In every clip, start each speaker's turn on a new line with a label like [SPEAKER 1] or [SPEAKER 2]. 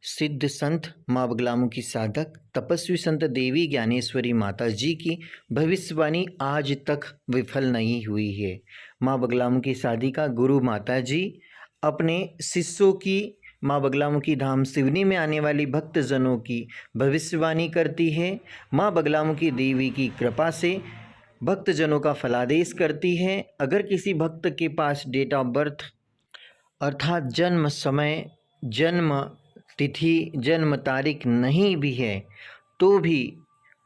[SPEAKER 1] सिद्ध संत माँ बगलामुखी साधक तपस्वी संत देवी ज्ञानेश्वरी माता जी की भविष्यवाणी आज तक विफल नहीं हुई है। माँ बगलामुखी साधिका गुरु माता जी अपने शिष्यों की माँ बगलामुखी धाम सिवनी में आने वाली भक्तजनों की भविष्यवाणी करती है। माँ बगलामुखी देवी की कृपा से भक्तजनों का फलादेश करती है। अगर किसी भक्त के पास डेट ऑफ बर्थ अर्थात जन्म समय, जन्म तिथि, जन्म तारीख नहीं भी है तो भी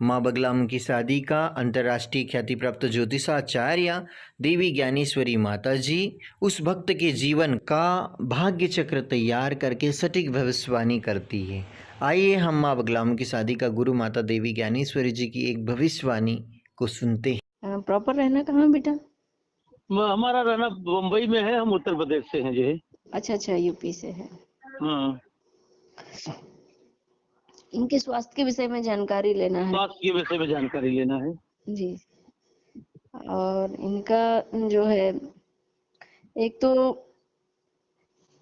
[SPEAKER 1] माँ बगलामुखी साधिका अंतर्राष्ट्रीय ख्याति प्राप्त ज्योतिषाचार्य देवी ज्ञानेश्वरी माता जी उस भक्त के जीवन का भाग्य चक्र तैयार करके सटीक भविष्यवाणी करती है। आइए हम माँ बगलामुखी साधिका गुरु माता देवी ज्ञानेश्वरी जी की एक भविष्यवाणी को सुनते हैं।
[SPEAKER 2] प्रॉपर रहना कहाँ बेटा?
[SPEAKER 3] हमारा रहना बम्बई में है, हम उत्तर प्रदेश से हैं जी।
[SPEAKER 2] अच्छा, यूपी से है।
[SPEAKER 3] हाँ,
[SPEAKER 2] इनके स्वास्थ्य के विषय में जानकारी लेना है।
[SPEAKER 3] स्वास्थ्य के विषय में जानकारी लेना है
[SPEAKER 2] जी। और इनका जो है, एक तो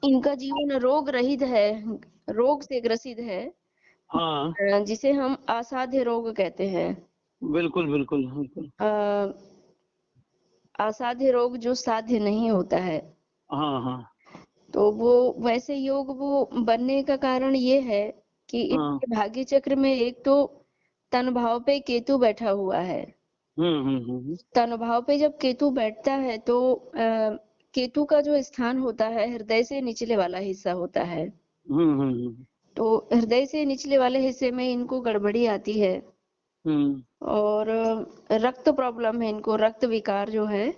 [SPEAKER 2] इनका जीवन रोग रहित है, रोग से ग्रसित है।
[SPEAKER 3] हाँ,
[SPEAKER 2] जिसे हम असाध्य रोग कहते हैं।
[SPEAKER 3] बिल्कुल बिल्कुल बिल्कुल।
[SPEAKER 2] असाध्य रोग जो साध्य नहीं होता है।
[SPEAKER 3] हाँ,
[SPEAKER 2] तो वो वैसे योग वो बनने का कारण ये है कि
[SPEAKER 3] हाँ,
[SPEAKER 2] इनके भाग्य चक्र में एक तो तन भाव पे केतु बैठा हुआ है। तन भाव पे जब केतु बैठता है तो केतु का जो स्थान होता है हृदय से निचले वाला हिस्सा होता है। तो हृदय से निचले वाले हिस्से में इनको गड़बड़ी आती है और रक्त प्रॉब्लम है इनको, रक्त विकार जो है।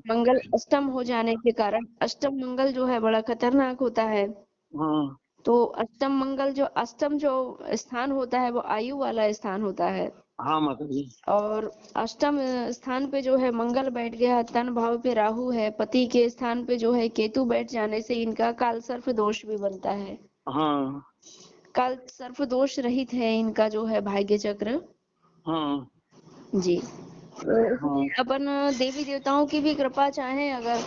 [SPEAKER 2] मंगल अष्टम हो जाने के कारण, अष्टम मंगल जो है बड़ा खतरनाक होता है। तो अष्टम जो स्थान होता है वो आयु वाला स्थान होता है।
[SPEAKER 3] हाँ माता जी।
[SPEAKER 2] और अष्टम स्थान पे जो है मंगल बैठ गया, तन भाव पे राहु है, पति के स्थान पे जो है केतु बैठ जाने से इनका काल सर्प दोष भी बनता है।
[SPEAKER 3] हाँ,
[SPEAKER 2] काल सर्प दोष रहित है इनका जो है भाग्य चक्र।
[SPEAKER 3] हाँ,
[SPEAKER 2] जी। तो अपन देवी देवताओं की भी कृपा चाहें अगर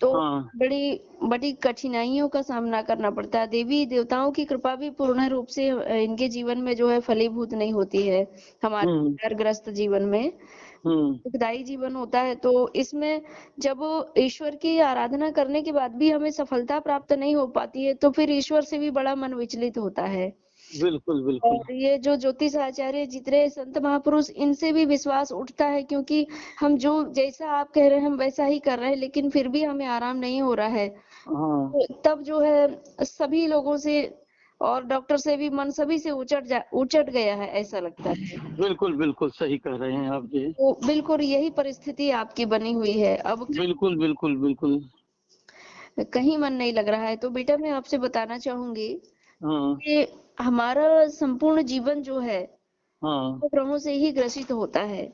[SPEAKER 2] तो
[SPEAKER 3] हाँ,
[SPEAKER 2] बड़ी बड़ी कठिनाइयों का सामना करना पड़ता है। देवी देवताओं की कृपा भी पूर्ण रूप से इनके जीवन में जो है फलीभूत नहीं होती है। हमारे ग्रस्त जीवन में दुखदायी जीवन होता है। तो इसमें जब ईश्वर की आराधना करने के बाद भी हमें सफलता प्राप्त नहीं हो पाती है तो फिर ईश्वर से भी बड़ा मन विचलित होता है।
[SPEAKER 3] बिल्कुल बिल्कुल।
[SPEAKER 2] और ये जो ज्योतिष आचार्य जितने संत महापुरुष, इनसे भी विश्वास उठता है क्योंकि हम जो जैसा आप कह रहे हैं हम वैसा ही कर रहे हैं लेकिन फिर भी हमें आराम नहीं हो रहा है। तो तब जो है सभी लोगों से और डॉक्टर से भी मन सभी से उचट गया है ऐसा लगता है।
[SPEAKER 3] बिल्कुल बिल्कुल सही कह रहे हैं आप जी।
[SPEAKER 2] तो बिल्कुल यही परिस्थिति आपकी बनी हुई है। अब
[SPEAKER 3] बिल्कुल बिल्कुल बिल्कुल।
[SPEAKER 2] कहीं मन नहीं लग रहा है। तो बेटा मैं आपसे बताना चाहूंगी कि हमारा संपूर्ण जीवन जो है वो ग्रहों से ही ग्रसित होता है।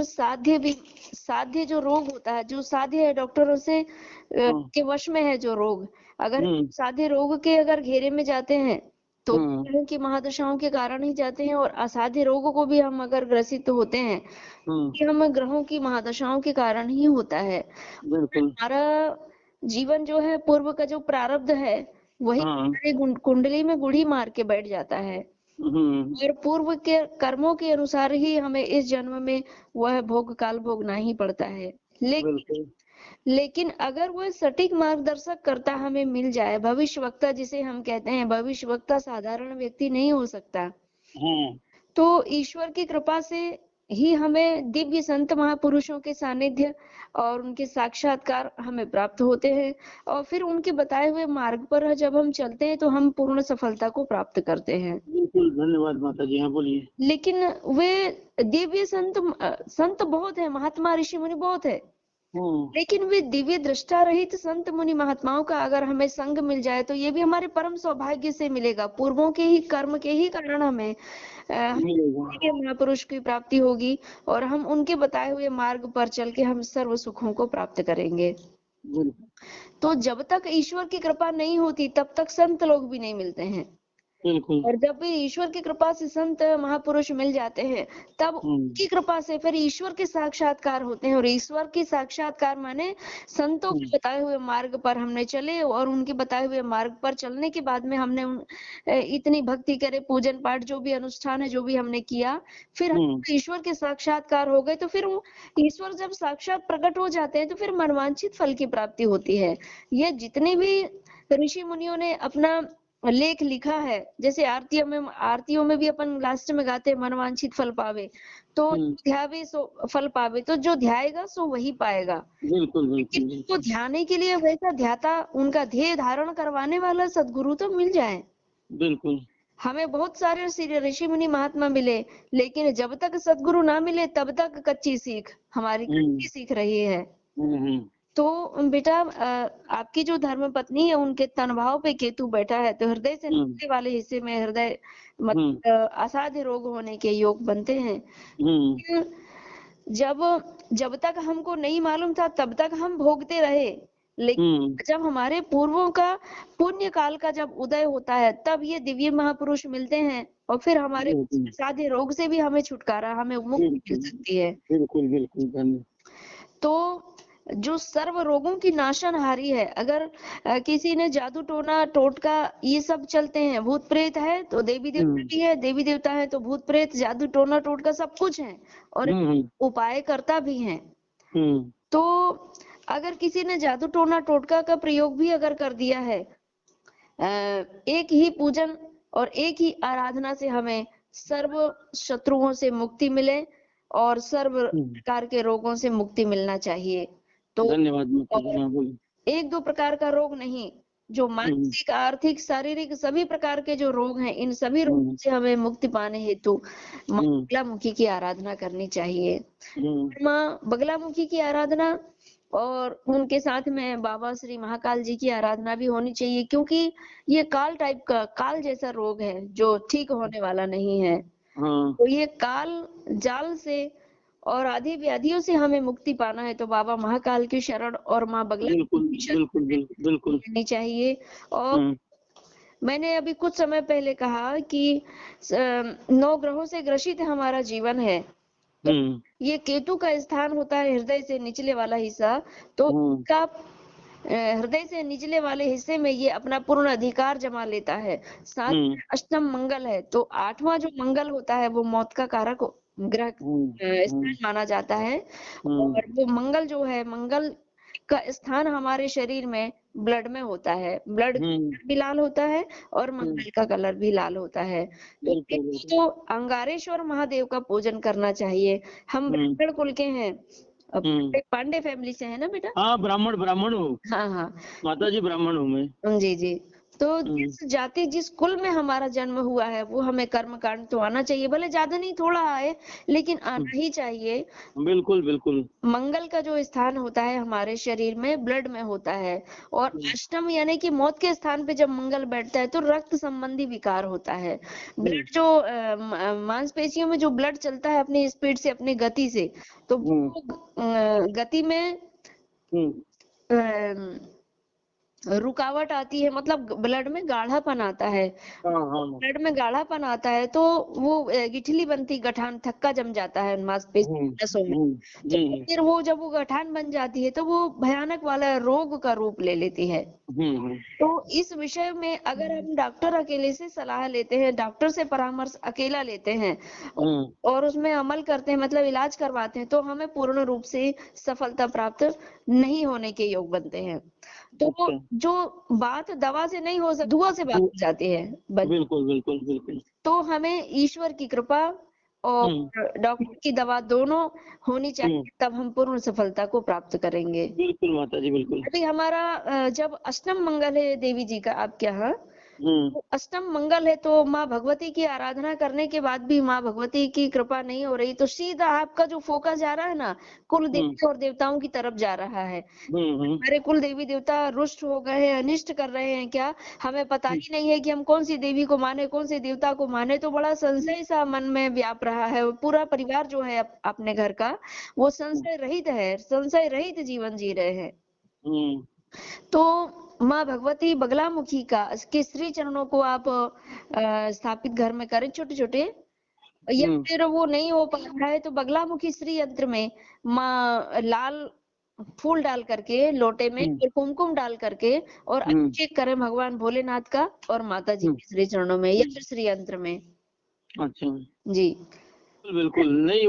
[SPEAKER 2] साध्य जो रोग होता है, जो साध्य है डॉक्टरों से के वश में है जो रोग, अगर साध्य रोग के अगर घेरे में जाते हैं तो ग्रहों की महादशाओं के कारण ही जाते हैं। और असाध्य रोगों को भी हम अगर ग्रसित होते हैं कि हम ग्रहों की महादशाओं के कारण ही होता है। हमारा जीवन जो है पूर्व का जो प्रारब्ध है वही हमारी कुंडली में गुड़ी मार के बैठ जाता है। और पूर्व के कर्मों के अनुसार ही हमें इस जन्म में वह भोग काल भोगना ही पड़ता है। लेकिन अगर वह सटीक मार्गदर्शक करता हमें मिल जाए, भविष्यवक्ता जिसे हम कहते हैं, भविष्यवक्ता साधारण व्यक्ति नहीं हो सकता। तो ईश्वर की कृपा से ही हमें दिव्य संत महापुरुषों के सानिध्य और उनके साक्षात्कार हमें प्राप्त होते हैं। और फिर उनके बताए हुए मार्ग पर जब हम चलते हैं तो हम पूर्ण सफलता को प्राप्त करते हैं।
[SPEAKER 3] बिल्कुल, धन्यवाद माता जी। हाँ बोलिए।
[SPEAKER 2] लेकिन वे दिव्य संत बहुत है, महात्मा ऋषि मुनि बहुत है, लेकिन वे दिव्य दृष्टा रहित संत मुनि महात्माओं का अगर हमें संग मिल जाए तो ये भी हमारे परम सौभाग्य से मिलेगा। पूर्वों के ही कर्म के ही कारण हमें महापुरुष की प्राप्ति होगी और हम उनके बताए हुए मार्ग पर चल के हम सर्व सुखों को प्राप्त करेंगे। तो जब तक ईश्वर की कृपा नहीं होती तब तक संत लोग भी नहीं मिलते हैं।
[SPEAKER 3] बिल्कुल।
[SPEAKER 2] और जब भी ईश्वर की कृपा से संत महापुरुष मिल जाते हैं, तब उनकी कृपा से फिर ईश्वर के साक्षात्कार होते हैं। और ईश्वर की साक्षात्कार माने संतों के बताए हुए मार्ग पर हमने चले, और उनके बताए हुए मार्ग पर चलने के बाद में हमने इतनी भक्ति करे, पूजन पाठ जो भी अनुष्ठान है, जो भी हमने किया, फिर हम ईश्वर के साक्षात्कार हो गए। तो फिर वो ईश्वर जब साक्षात प्रकट हो जाते हैं, तो फिर मनवांछित फल की प्राप्ति होती है। ये जितने भी ऋषि मुनियों ने अपना लेख लिखा है, जैसे आरतियों में भी अपन लास्ट में गाते हैं, मनवांछित फल पावे, तो ध्यावे सो फल पावे। तो जो ध्याएगा सो वही पाएगा।
[SPEAKER 3] बिल्कुल
[SPEAKER 2] लेकिन
[SPEAKER 3] बिल्कुल
[SPEAKER 2] उसको ध्याने के लिए वैसा ध्याता, उनका ध्येय धारण करवाने वाला सद्गुरु तो मिल जाए।
[SPEAKER 3] बिल्कुल।
[SPEAKER 2] हमें बहुत सारे ऋषि मुनि महात्मा मिले, लेकिन जब तक सद्गुरु ना मिले तब तक कच्ची सीख हमारी कच्ची सीख रही है। तो बेटा, आपकी जो धर्म पत्नी है, उनके तन भाव पे केतु बैठा है, तो हृदय से निकलने वाले हिस्से में हृदय असाध्य रोग होने के योग बनते हैं। जब जब तक हमको नहीं मालूम था तब तक हम भोगते रहे, लेकिन जब हमारे पूर्वों का पुण्य काल का जब उदय होता है, तब ये दिव्य महापुरुष मिलते हैं, और फिर हमारे असाध्य रोग से भी हमें छुटकारा, हमें मुक्ति मिल सकती है।
[SPEAKER 3] बिल्कुल बिल्कुल धन्य।
[SPEAKER 2] तो जो सर्व रोगों की नाशनहारी है, अगर किसी ने जादू टोना टोटका ये सब चलते हैं, भूत प्रेत है तो देवी देवता भी है, देवी देवता है तो भूत प्रेत, जादू टोना टोटका सब कुछ है, और उपाय करता भी है। तो अगर किसी ने जादू टोना टोटका का प्रयोग भी अगर कर दिया है, एक ही पूजन और एक ही आराधना से हमें सर्व शत्रुओं से मुक्ति मिले, और सर्व प्रकार के रोगों से मुक्ति मिलना चाहिए। तो
[SPEAKER 3] धन्यवाद।
[SPEAKER 2] एक दो प्रकार का रोग नहीं, जो मानसिक, आर्थिक, शारीरिक सभी प्रकार के जो रोग हैं, इन सभी रोगों से हमें मुक्ति पाने हेतु माँ बगलामुखी की आराधना करनी चाहिए। माँ बगलामुखी की आराधना और उनके साथ में बाबा श्री महाकाल जी की आराधना भी होनी चाहिए, क्योंकि ये काल टाइप का, काल जैसा रोग है जो ठीक होने वाला नहीं है। तो ये काल जाल से और आदि व्याधियों से हमें मुक्ति पाना है, तो बाबा महाकाल की शरण और माँ बगलामुखी की शरण लेनी चाहिए। और मैंने अभी कुछ समय पहले कहा कि 9 ग्रहों से ग्रसित हमारा जीवन है, तो ये केतु का स्थान होता है हृदय से निचले वाला हिस्सा, तो का हृदय से निचले वाले हिस्से में ये अपना पूर्ण अधिकार जमा लेता है। साथ में अष्टम मंगल है, तो 8वां जो मंगल होता है वो मौत का कारक ग्रह स्थान माना जाता है। और वो मंगल जो है, मंगल का स्थान हमारे शरीर में ब्लड में होता है, ब्लड भी लाल होता है और मंगल का कलर भी लाल होता है। तो अंगारेश्वर महादेव का पूजन करना चाहिए। हम ब्राह्मण कुल के हैं, पांडे फैमिली से है ना बेटा?
[SPEAKER 3] हाँ, ब्राह्मण हूँ।
[SPEAKER 2] हाँ
[SPEAKER 3] माता जी, ब्राह्मण हूँ मैं।
[SPEAKER 2] जी। तो जिस जाति, जिस कुल में हमारा जन्म हुआ है, वो हमें कर्म कांड तो आना चाहिए, भले ज्यादा नहीं थोड़ा आए, लेकिन आना ही चाहिए।
[SPEAKER 3] बिल्कुल।
[SPEAKER 2] मंगल का जो स्थान होता है हमारे शरीर में, ब्लड में होता है, और अष्टम यानी कि मौत के स्थान पे जब मंगल बैठता है तो रक्त संबंधी विकार होता है। ब्लड जो मांसपेशियों में जो ब्लड चलता है अपनी स्पीड से, अपनी गति से, तो गति में रुकावट आती है, मतलब ब्लड में गाढ़ापन आता है। ब्लड में गाढ़ापन आता है तो वो गिठली बनती, गठान, थक्का जम जाता है मांसपेशी नसों में। तो फिर वो जब वो गठान बन जाती है तो वो भयानक वाला रोग का रूप ले लेती है। तो इस विषय में अगर हम डॉक्टर अकेले से सलाह लेते हैं, डॉक्टर से परामर्श अकेला लेते हैं और उसमें अमल करते हैं, मतलब इलाज करवाते हैं, तो हमें पूर्ण रूप से सफलता प्राप्त नहीं होने के योग बनते हैं। तो जो बात दवा से नहीं हो सकती, दुआ से बात हो जाती है।
[SPEAKER 3] बिल्कुल।
[SPEAKER 2] तो हमें ईश्वर की कृपा और डॉक्टर की दवा दोनों होनी चाहिए, तब हम पूर्ण सफलता को प्राप्त करेंगे।
[SPEAKER 3] बिल्कुल माता जी, बिल्कुल।
[SPEAKER 2] अभी हमारा जब अष्टम मंगल है देवी जी का आपके यहाँ, तो अष्टम मंगल है, तो माँ भगवती की आराधना करने के बाद भी माँ भगवती की कृपा नहीं हो रही, तो सीधा आपका जो फोकस जा रहा है ना, कुल देवी और देवताओं की तरफ जा रहा है। हमारे कुल देवी देवता रुष्ट हो गए हैं, अनिष्ट कर रहे हैं क्या, हमें पता ही नहीं है कि हम कौन सी देवी को माने, कौन से देवता को माने। तो बड़ा संशय सा मन में व्याप रहा है। पूरा परिवार जो है अपने घर का, वो संशय रहित है, संशय रहित जीवन जी रहे हैं। तो माँ भगवती बगलामुखी का के श्री चरणों को आप स्थापित घर में करें छोटे छोटे, या फिर वो नहीं हो पा रहा है तो बगलामुखी श्री यंत्र में माँ लाल फूल डाल करके लोटे में और कुमकुम डाल करके और अभिषेक करें भगवान भोलेनाथ का और माता जी के श्री चरणों में या फिर श्री यंत्र में।
[SPEAKER 3] अच्छा
[SPEAKER 2] जी
[SPEAKER 3] बिल्कुल नहीं,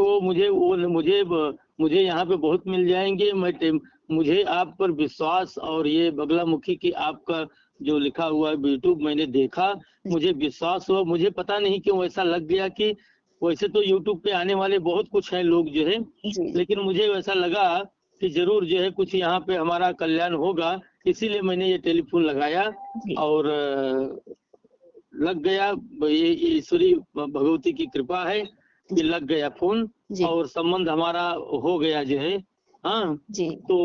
[SPEAKER 3] मुझे यहाँ पे बहुत मिल जाएंगे। मुझे आप पर विश्वास, और ये बगलामुखी की आपका जो लिखा हुआ है यूट्यूब मैंने देखा, मुझे विश्वास हुआ। मुझे पता नहीं क्यों ऐसा लग गया कि वैसे तो यूट्यूब पे आने वाले बहुत कुछ हैं लोग जो है, लेकिन मुझे वैसा लगा कि जरूर जो है कुछ यहाँ पे हमारा कल्याण होगा, इसीलिए मैंने ये टेलीफोन लगाया और लग गया। ये ईश्वरी भगवती की कृपा है कि लग गया फोन और संबंध हमारा हो गया जो है। हाँ
[SPEAKER 2] जी।
[SPEAKER 3] तो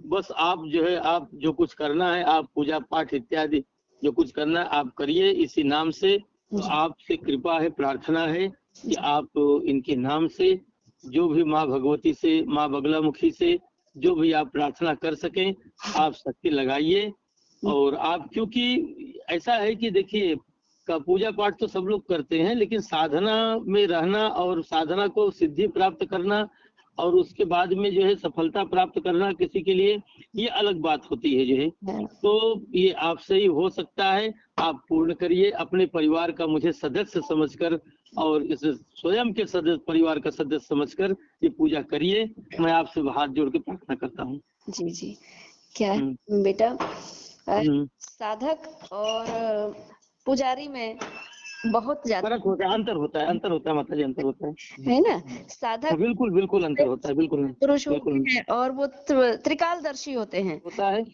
[SPEAKER 3] बस आप जो है, आप जो कुछ करना है, आप पूजा पाठ इत्यादि जो कुछ करना है आप करिए इसी नाम से। तो आपसे कृपा है, प्रार्थना है कि आप इनके नाम से जो भी माँ भगवती से, माँ बगलामुखी से जो भी आप प्रार्थना कर सकें आप शक्ति लगाइए। और आप, क्योंकि ऐसा है कि देखिए का पूजा पाठ तो सब लोग करते हैं, लेकिन साधना में रहना और साधना को सिद्धि प्राप्त करना और उसके बाद में जो है सफलता प्राप्त करना किसी के लिए ये अलग बात होती है जो है। तो ये आपसे ही हो सकता है, आप पूर्ण करिए। अपने परिवार का मुझे सदस्य समझकर और इस स्वयं के सदस्य, परिवार का सदस्य समझकर ये पूजा करिए। मैं आपसे हाथ जोड़ के प्रार्थना करता हूँ।
[SPEAKER 2] जी जी। क्या है बेटा, साधक और पुजारी में बहुत ज्यादा
[SPEAKER 3] फर्क होता है, अंतर होता है माता जी, अंतर होता
[SPEAKER 2] है ना। साधक
[SPEAKER 3] बिल्कुल बिल्कुल अंतर होता है, बिल्कुल
[SPEAKER 2] पुरुष होते हैं और वो त्रिकालदर्शी होते हैं।
[SPEAKER 3] होता है।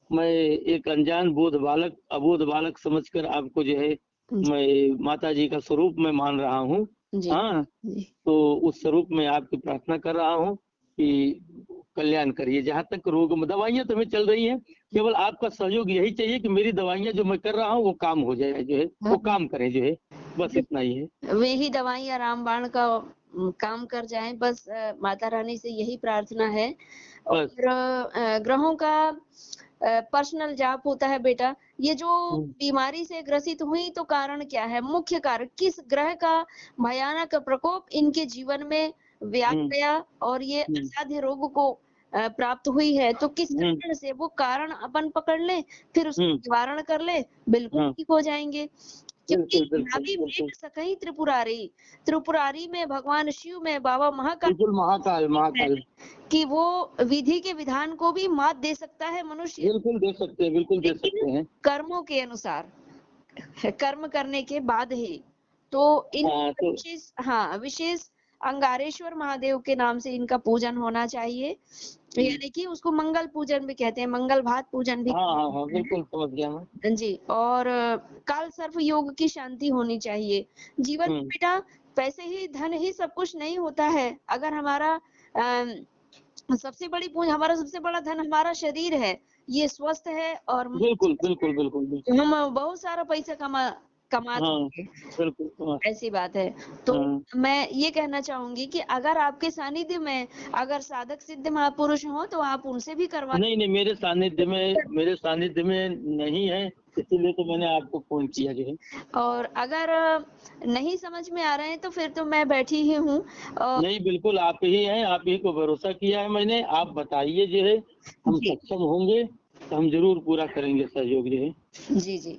[SPEAKER 3] मैं एक अनजान अबोध बालक समझकर आपको जो है मैं माता जी का स्वरूप में मान रहा हूँ। हाँ तो उस स्वरूप में आपकी प्रार्थना कर रहा हूँ कि कल्याण करिए। जहाँ तक रोग, दवाइयाँ तो हमें चल रही हैं, केवल आपका सहयोग यही चाहिए कि मेरी दवाइयाँ जो मैं कर रहा हूँ वो काम हो जाए जो है, वो काम करें जो है, बस इतना ही है।
[SPEAKER 2] वे ही दवाइयाँ रामबाण का काम कर जाए, बस माता रानी से यही प्रार्थना है। और ग्रहों का पर्सनल जाप होता है बेटा। ये जो बीमारी से ग्रसित हुई तो कारण क्या है, मुख्य कारण किस ग्रह का भयानक प्रकोप इनके जीवन में व्याप गया और ये असाध्य रोग को प्राप्त हुई है, तो किस कारण से वो कारण अपन पकड़ ले, फिर उसको निवारण कर ले, बिल्कुल ठीक हो जाएंगे। क्योंकि नाभि में सकई त्रिपुरारी में भगवान शिव में बाबा महाकाल कि वो विधि के विधान को भी मात दे सकता है मनुष्य।
[SPEAKER 3] बिल्कुल दे सकते हैं
[SPEAKER 2] कर्मों के अनुसार, कर्म करने के बाद ही। तो इन विशेष अंगारेश्वर महादेव के नाम से इनका पूजन होना चाहिए, यानी कि उसको मंगल पूजन भी कहते हैं, मंगल भात पूजन भी।
[SPEAKER 3] बिल्कुल समझ गया मैं
[SPEAKER 2] जी। और काल सर्प योग की शांति होनी चाहिए जीवन में बेटा। पैसे ही, धन ही सब कुछ नहीं होता है। अगर हमारा सबसे बड़ा धन हमारा शरीर है, ये स्वस्थ है और
[SPEAKER 3] बिल्कुल
[SPEAKER 2] हम बहुत सारा पैसा कमा
[SPEAKER 3] बिल्कुल
[SPEAKER 2] ऐसी बात है। तो मैं ये कहना चाहूंगी कि अगर आपके सानिध्य में अगर साधक सिद्ध महापुरुष हो तो आप उनसे भी करवा।
[SPEAKER 3] नहीं, मेरे सानिध्य में नहीं है, इसीलिए तो मैंने आपको फोन किया जो है।
[SPEAKER 2] और अगर नहीं समझ में आ रहे हैं तो फिर तो मैं बैठी ही हूँ।
[SPEAKER 3] नहीं बिल्कुल आप ही हैं, आप ही को भरोसा किया है मैंने। आप बताइए जो है, हम सक्षम होंगे तो हम जरूर पूरा करेंगे सहयोग जो है।
[SPEAKER 2] जी जी।